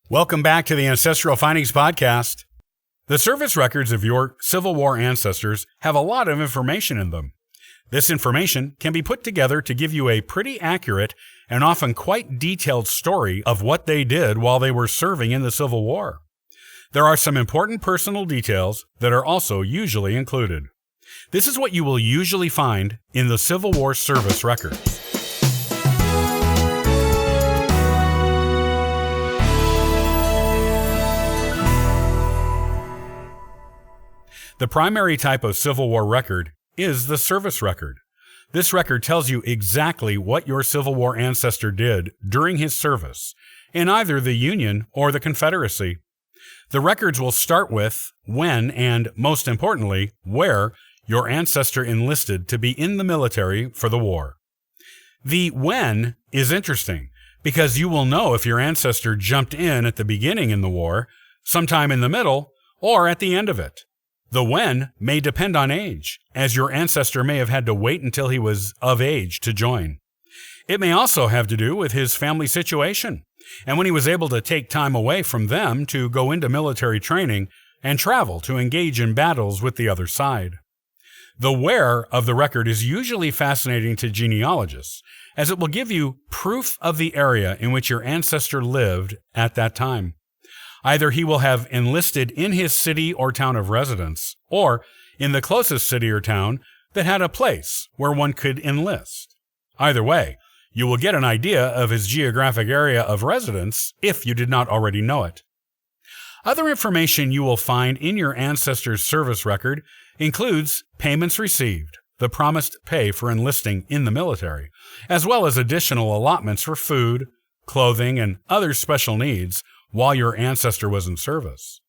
Welcome back to the Ancestral Findings Podcast. The service records of your Civil War ancestors have a lot of information in them. This information can be put together to give you a pretty accurate and often quite detailed story of what they did while they were serving in the Civil War. There are some important personal details that are also usually included. This is what you will usually find in the Civil War service records. The primary type of Civil War record is the service record. This record tells you exactly what your Civil War ancestor did during his service in either the Union or the Confederacy. The records will start with when and, most importantly, where your ancestor enlisted to be in the military for the war. The when is interesting because you will know if your ancestor jumped in at the beginning in the war, sometime in the middle, or at the end of it. The when may depend on age, as your ancestor may have had to wait until he was of age to join. It may also have to do with his family situation, and when he was able to take time away from them to go into military training and travel to engage in battles with the other side. The where of the record is usually fascinating to genealogists, as it will give you proof of the area in which your ancestor lived at that time. Either he will have enlisted in his city or town of residence, or in the closest city or town that had a place where one could enlist. Either way, you will get an idea of his geographic area of residence if you did not already know it. Other information you will find in your ancestor's service record includes payments received, the promised pay for enlisting in the military, as well as additional allotments for food, clothing, and other special needs while your ancestor was in service.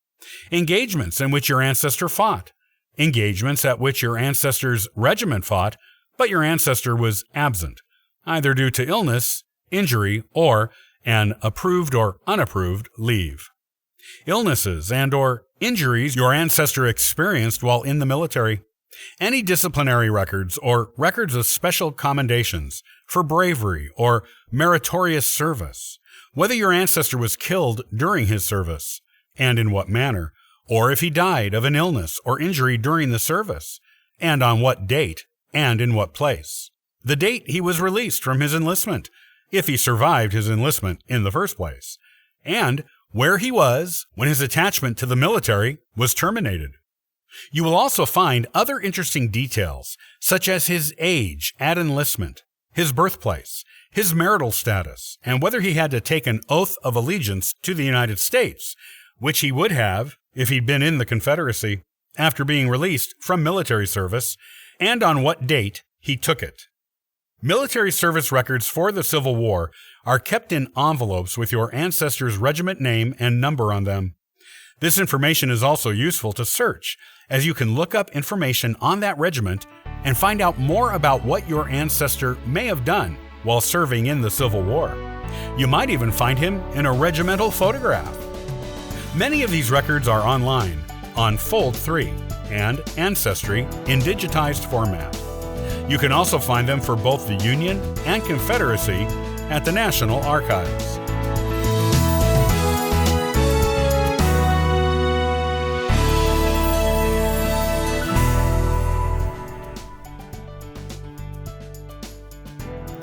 Engagements in which your ancestor fought. Engagements at which your ancestor's regiment fought, but your ancestor was absent, either due to illness, injury, or an approved or unapproved leave. Illnesses and or injuries your ancestor experienced while in the military. Any disciplinary records or records of special commendations for bravery or meritorious service. Whether your ancestor was killed during his service, and in what manner, or if he died of an illness or injury during the service, and on what date, and in what place. The date he was released from his enlistment, if he survived his enlistment in the first place, and where he was when his attachment to the military was terminated. You will also find other interesting details, such as his age at enlistment, his birthplace, his marital status, and whether he had to take an oath of allegiance to the United States, which he would have if he'd been in the Confederacy, after being released from military service, and on what date he took it. Military service records for the Civil War are kept in envelopes with your ancestor's regiment name and number on them. This information is also useful to search, as you can look up information on that regiment and find out more about what your ancestor may have done while serving in the Civil War. You might even find him in a regimental photograph. Many of these records are online on Fold 3 and Ancestry in digitized format. You can also find them for both the Union and Confederacy at the National Archives.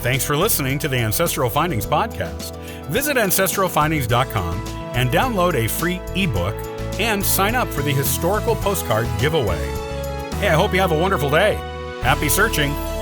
Thanks for listening to the Ancestral Findings Podcast. Visit ancestralfindings.com and download a free ebook and sign up for the historical postcard giveaway. Hey, I hope you have a wonderful day. Happy searching!